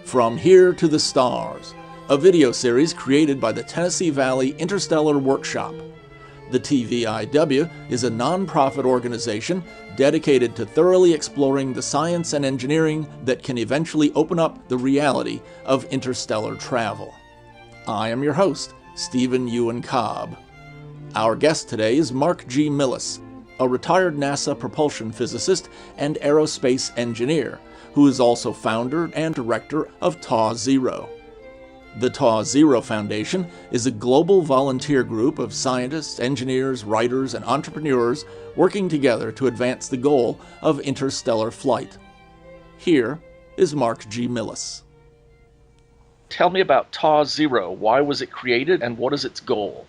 From Here to the Stars, a video series created by the Tennessee Valley Interstellar Workshop. The TVIW is a non-profit organization dedicated to thoroughly exploring the science and engineering that can eventually open up the reality of interstellar travel. I am your host, Euin Cobb. Our guest today is Marc G. Millis, a retired NASA propulsion physicist and aerospace engineer, who is also founder and director of TAW-0. The TAW-0 Foundation is a global volunteer group of scientists, engineers, writers, and entrepreneurs working together to advance the goal of interstellar flight. Here is Marc G. Millis. Tell me about TAW-0. Why was it created and what is its goal?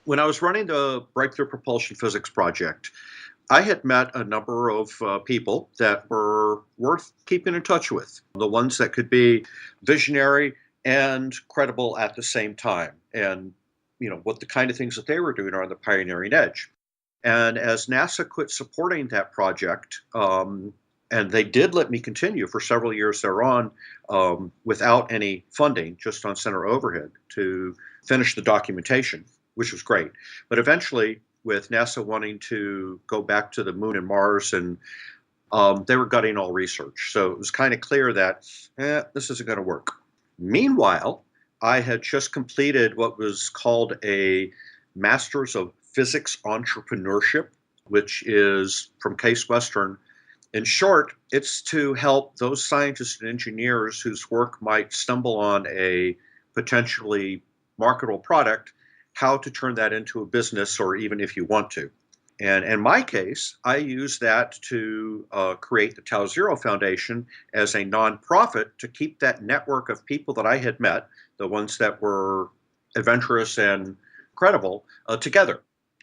When I was running the Breakthrough Propulsion Physics project, I had met a number of people that were worth keeping in touch with. The ones that could be visionary and credible at the same time. And, what the kind of things that they were doing are on the pioneering edge. And as NASA quit supporting that project, and they did let me continue for several years thereon without any funding, just on center overhead to finish the documentation, which was great. But eventually, with NASA wanting to go back to the moon and Mars, and they were gutting all research. So it was kind of clear that this isn't going to work. Meanwhile, I had just completed what was called a Masters of Physics Entrepreneurship, which is from Case Western. In short, it's to help those scientists and engineers whose work might stumble on a potentially marketable product, how to turn that into a business, or even if you want to. And in my case, I use that to create the TAW-0 Foundation as a nonprofit to keep that network of people that I had met, the ones that were adventurous and credible, together.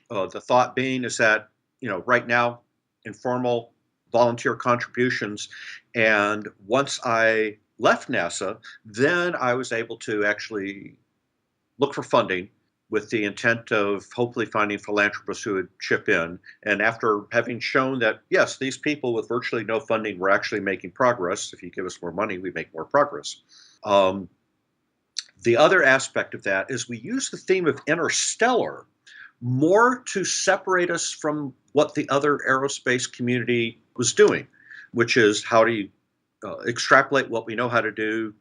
The thought being is that, right now, informal volunteer contributions, and once I left NASA, then I was able to actually look for funding with the intent of hopefully finding philanthropists who would chip in. And after having shown that, yes, these people with virtually no funding were actually making progress, if you give us more money, we make more progress. The other aspect of that is we use the theme of interstellar more to separate us from what the other aerospace community was doing, which is how do you extrapolate what we know how to do,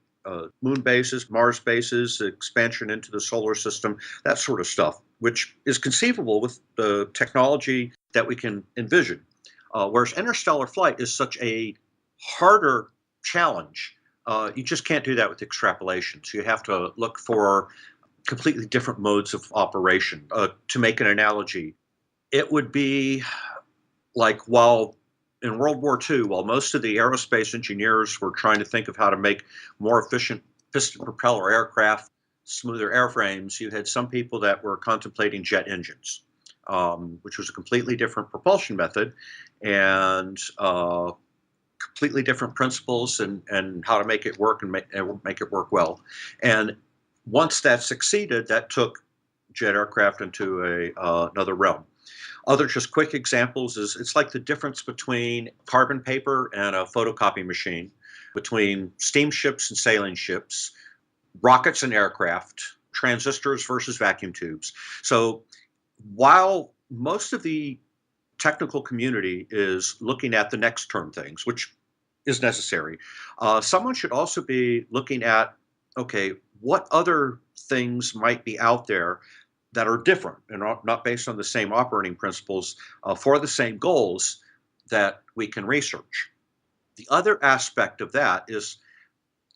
moon bases, Mars bases, expansion into the solar system, that sort of stuff, which is conceivable with the technology that we can envision. Whereas interstellar flight is such a harder challenge. You just can't do that with extrapolations. You have to look for completely different modes of operation. To make an analogy, it would be like while in World War II, while most of the aerospace engineers were trying to think of how to make more efficient piston propeller aircraft, smoother airframes, you had some people that were contemplating jet engines, which was a completely different propulsion method and completely different principles and how to make it work and make it work well. And once that succeeded, that took jet aircraft into another realm. Other just quick examples is it's like the difference between carbon paper and a photocopy machine, between steamships and sailing ships, rockets and aircraft, transistors versus vacuum tubes. So while most of the technical community is looking at the next term things, which is necessary, someone should also be looking at, okay, what other things might be out there that are different and are not based on the same operating principles for the same goals that we can research. The other aspect of that is,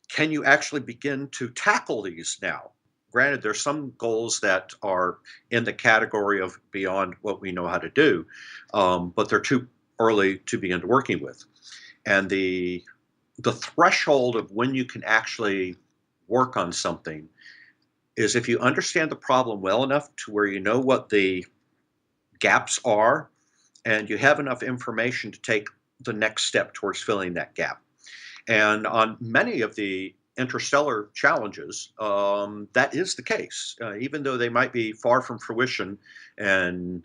can you actually begin to tackle these now? Granted, there's some goals that are in the category of beyond what we know how to do, but they're too early to begin to working with. And the threshold of when you can actually work on something is if you understand the problem well enough to where you know what the gaps are and you have enough information to take the next step towards filling that gap. And on many of the interstellar challenges, that is the case, even though they might be far from fruition. And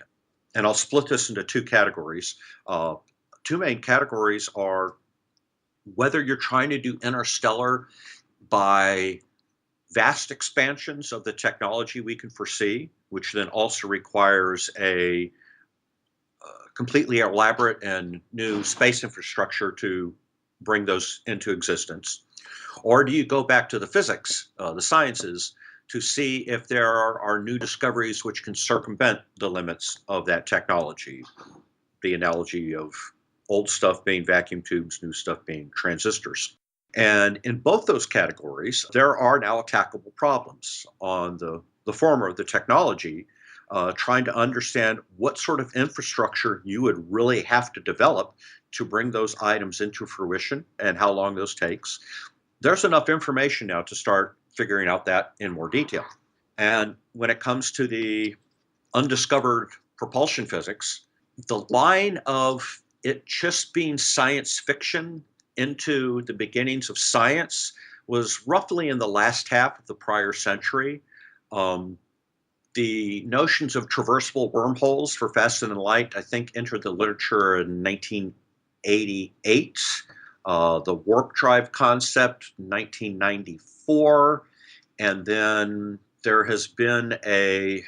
I'll split this into two categories. Two main categories are whether you're trying to do interstellar by vast expansions of the technology we can foresee, which then also requires a completely elaborate and new space infrastructure to bring those into existence? Or do you go back to the physics, the sciences, to see if there are new discoveries which can circumvent the limits of that technology? The analogy of old stuff being vacuum tubes, new stuff being transistors. And in both those categories, there are now attackable problems. On the former, the technology, trying to understand what sort of infrastructure you would really have to develop to bring those items into fruition and how long those takes. There's enough information now to start figuring out that in more detail. And when it comes to the undiscovered propulsion physics, the line of it just being science fiction into the beginnings of science was roughly in the last half of the prior century. The notions of traversable wormholes for faster than light, I think, entered the literature in 1988. The warp drive concept, 1994. And then there has been a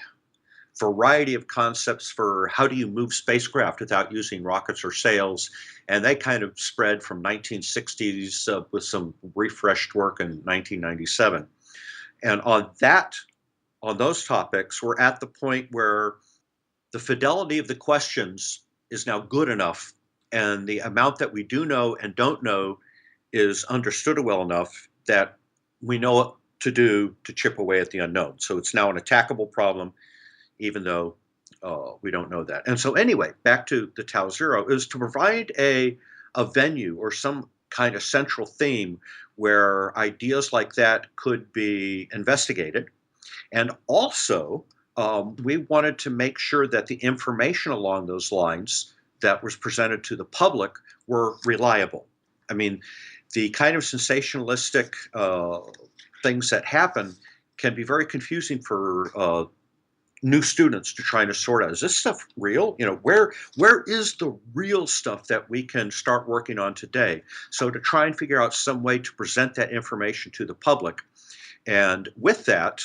variety of concepts for how do you move spacecraft without using rockets or sails, and they kind of spread from 1960s with some refreshed work in 1997. And on those topics, we're at the point where the fidelity of the questions is now good enough, and the amount that we do know and don't know is understood well enough that we know what to do to chip away at the unknown. So it's now an attackable problem, even though we don't know that. And so anyway, back to the Tau Zero, is to provide a venue or some kind of central theme where ideas like that could be investigated. And also, we wanted to make sure that the information along those lines that was presented to the public were reliable. I mean, the kind of sensationalistic things that happen can be very confusing for new students to try to sort out. Is this stuff real? You know, where is the real stuff that we can start working on today? So to try and figure out some way to present that information to the public. And with that,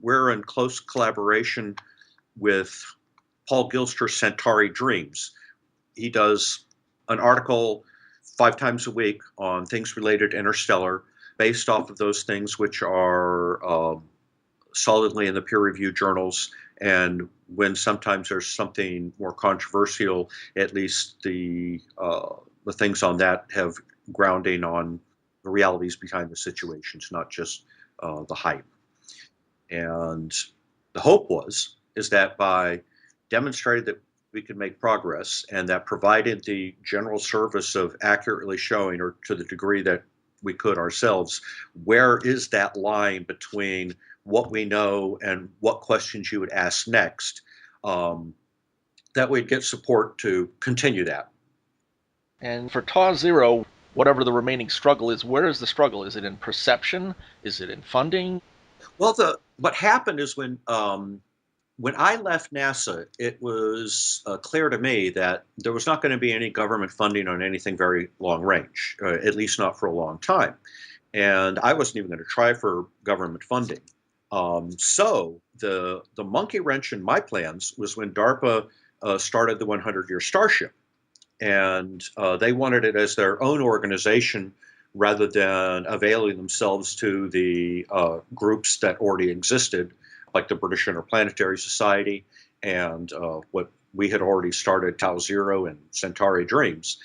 we're in close collaboration with Paul Gilster's Centauri Dreams. He does an article 5 times a week on things related to Interstellar, based off of those things which are solidly in the peer-reviewed journals. And when sometimes there's something more controversial, at least the things on that have grounding on the realities behind the situations, not just the hype. And the hope is that by demonstrating that we could make progress, and that provided the general service of accurately showing, or to the degree that we could ourselves, where is that line between what we know and what questions you would ask next, that we'd get support to continue that. And for TAW Zero, whatever the remaining struggle is, where is the struggle? Is it in perception? Is it in funding? Well, what happened is when I left NASA, it was clear to me that there was not going to be any government funding on anything very long range, at least not for a long time. And I wasn't even going to try for government funding. So the monkey wrench in my plans was when DARPA started the 100-year Starship. And they wanted it as their own organization rather than availing themselves to the groups that already existed, like the British Interplanetary Society and what we had already started, Tau Zero and Centauri Dreams.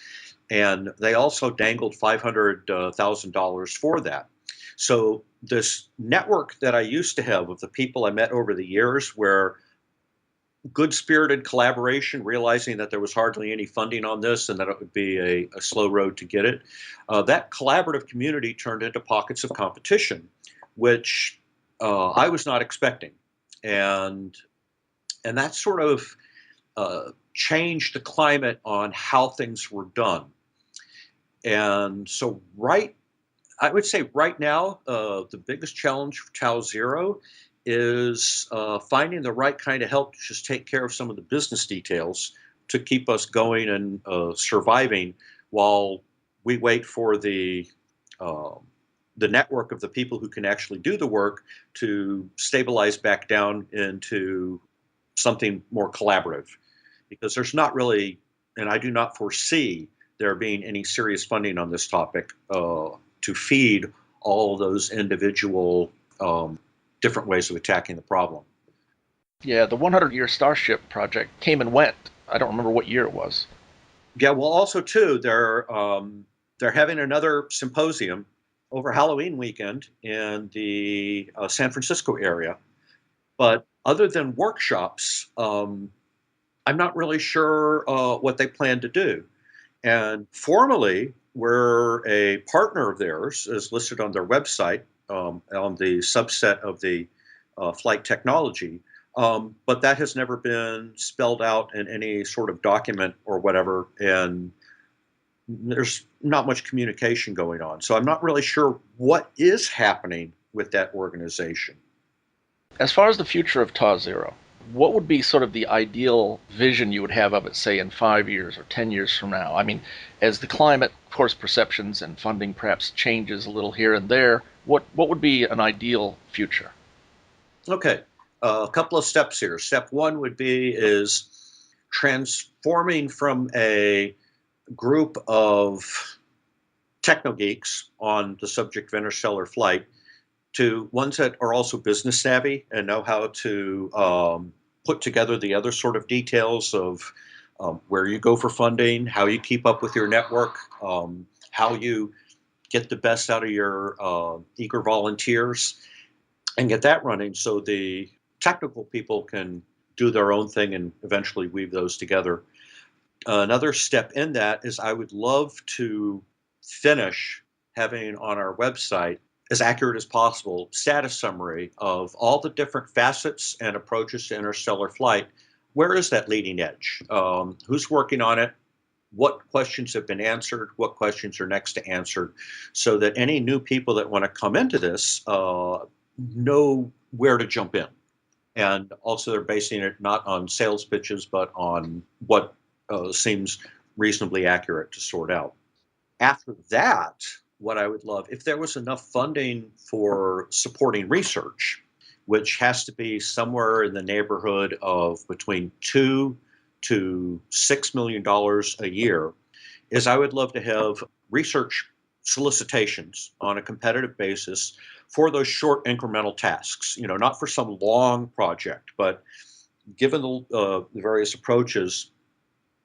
And they also dangled $500,000 for that. So this network that I used to have of the people I met over the years, where good-spirited collaboration, realizing that there was hardly any funding on this and that it would be a slow road to get it, that collaborative community turned into pockets of competition, which I was not expecting. And that sort of changed the climate on how things were done. And so I would say right now, the biggest challenge for Tau Zero is finding the right kind of help to just take care of some of the business details to keep us going and surviving while we wait for the the network of the people who can actually do the work to stabilize back down into something more collaborative. Because there's not really, and I do not foresee there being any serious funding on this topic to feed all of those individual different ways of attacking the problem. Yeah, the 100-year Starship project came and went. I don't remember what year it was. Yeah, well, also too, they're having another symposium over Halloween weekend in the San Francisco area. But other than workshops, I'm not really sure what they plan to do. And formally, we're a partner of theirs, as listed on their website, on the subset of the flight technology. But that has never been spelled out in any sort of document or whatever. And there's not much communication going on. So I'm not really sure what is happening with that organization. As far as the future of TAW Zero, what would be sort of the ideal vision you would have of it, say, in 5 years or 10 years from now? I mean, as the climate, of course, perceptions and funding perhaps changes a little here and there, what would be an ideal future? Okay, a couple of steps here. Step one would be is transforming from a group of techno geeks on the subject of interstellar flight to ones that are also business savvy and know how to put together the other sort of details of where you go for funding, how you keep up with your network, how you get the best out of your eager volunteers, and get that running so the technical people can do their own thing and eventually weave those together. Another step in that is I would love to finish having on our website as accurate as possible status summary of all the different facets and approaches to interstellar flight. Where is that leading edge? Who's working on it? What questions have been answered? What questions are next to answer? So that any new people that want to come into this know where to jump in. And also they're basing it not on sales pitches, but on what seems reasonably accurate to sort out. After that, what I would love, if there was enough funding for supporting research, which has to be somewhere in the neighborhood of between $2 to $6 million a year, is I would love to have research solicitations on a competitive basis for those short incremental tasks, not for some long project, but given the various approaches,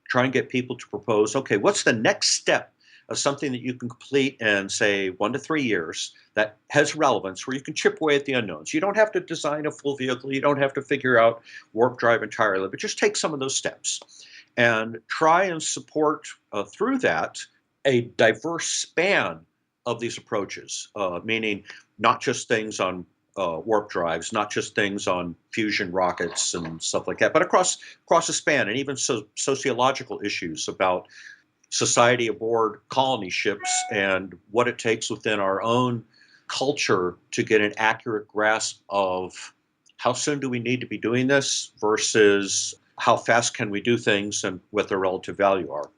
try and get people to propose, okay, what's the next step of something that you can complete in, say, 1 to 3 years that has relevance, where you can chip away at the unknowns. You don't have to design a full vehicle. You don't have to figure out warp drive entirely, but just take some of those steps and try and support through that a diverse span of these approaches, meaning not just things on warp drives, not just things on fusion rockets and stuff like that, but across a span, and even sociological issues about society aboard colony ships and what it takes within our own culture to get an accurate grasp of how soon do we need to be doing this versus how fast can we do things and what their relative value are.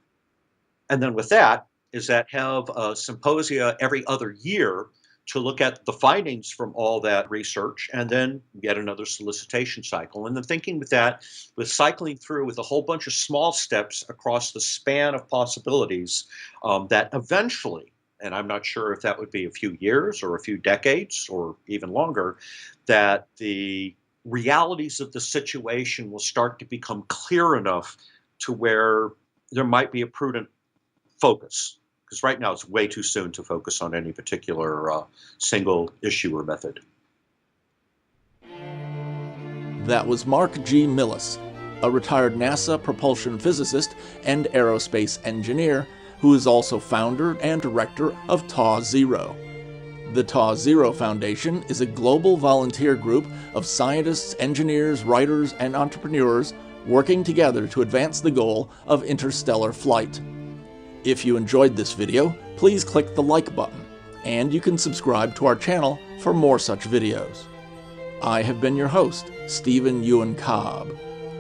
And then with that is that have a symposia every other year to look at the findings from all that research and then get another solicitation cycle. And the thinking with that, with cycling through with a whole bunch of small steps across the span of possibilities that eventually, and I'm not sure if that would be a few years or a few decades or even longer, that the realities of the situation will start to become clear enough to where there might be a prudent focus. Because right now it's way too soon to focus on any particular single issue or method. That was Marc G. Millis, a retired NASA propulsion physicist and aerospace engineer who is also founder and director of TAW Zero. The TAW Zero Foundation is a global volunteer group of scientists, engineers, writers, and entrepreneurs working together to advance the goal of interstellar flight. If you enjoyed this video, please click the like button, and you can subscribe to our channel for more such videos. I have been your host, Euin Cobb.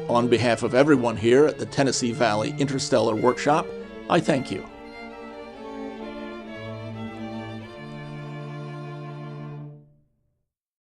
On behalf of everyone here at the Tennessee Valley Interstellar Workshop, I thank you.